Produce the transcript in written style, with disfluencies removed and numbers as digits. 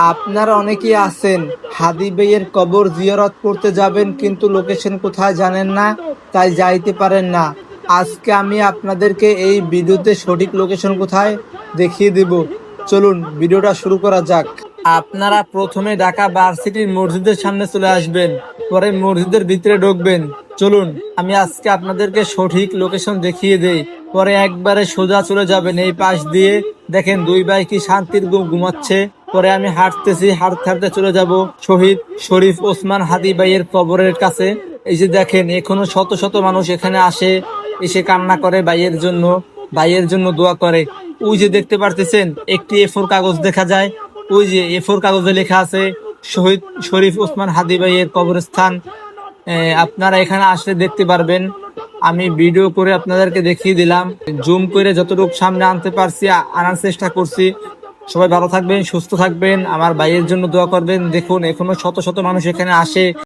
আপনারা অনেকেই আছেন হাদি ভাইয়ের কবর জিয়ারত করতে যাবেন, কিন্তু লোকেশন কোথায় জানেন না, তাই যাইতে পারেন না। আজকে আমি আপনাদেরকে এই ভিডিওতে সঠিক লোকেশন কোথায় দেখিয়ে দিব। চলুন ভিডিওটা শুরু করা যাক। আপনারা প্রথমে ঢাকা ভার্সিটির মসজিদের সামনে চলে আসবেন, পরে মসজিদের ভিতরে ঢুকবেন। চলুন আমি আজকে আপনাদেরকে সঠিক লোকেশন দেখিয়ে দেই, পরে একবারে সোজা চলে যাবেন এই পাশ দিয়ে। দেখেন দুই ভাই কি শান্তির ঘুমাচ্ছে। পরে আমি হাঁটতেছি, হাঁটতে হাঁটতে চলে যাব শহীদ শরীফ ওসমান হাদি ভাইয়ের কবরের কাছে। এই যে দেখেন এখনো শত শত মানুষ এখানে আসে, এসে কান্না করে ভাইয়ের জন্য দোয়া করে। ওই যে দেখতে পারতেছেন একটি এ4 কাগজ দেখা যায়, ওই যে এ4 কাগজে লেখা আছে শহীদ শরীফ ওসমান হাদি ভাইয়ের কবরস্থান। আপনারা এখানে আসলে দেখতে পারবেন। আমি ভিডিও করে আপনাদেরকে দেখিয়ে দিলাম, জুম করে যতটুকু সামনে আনতে পারছি আনার চেষ্টা করছি। সবাই ভালো থাকবেন, সুস্থ থাকবেন, আমার ভাইয়ের জন্য দোয়া করবেন। দেখুন এখনো শত শত মানুষ এখানে আসে।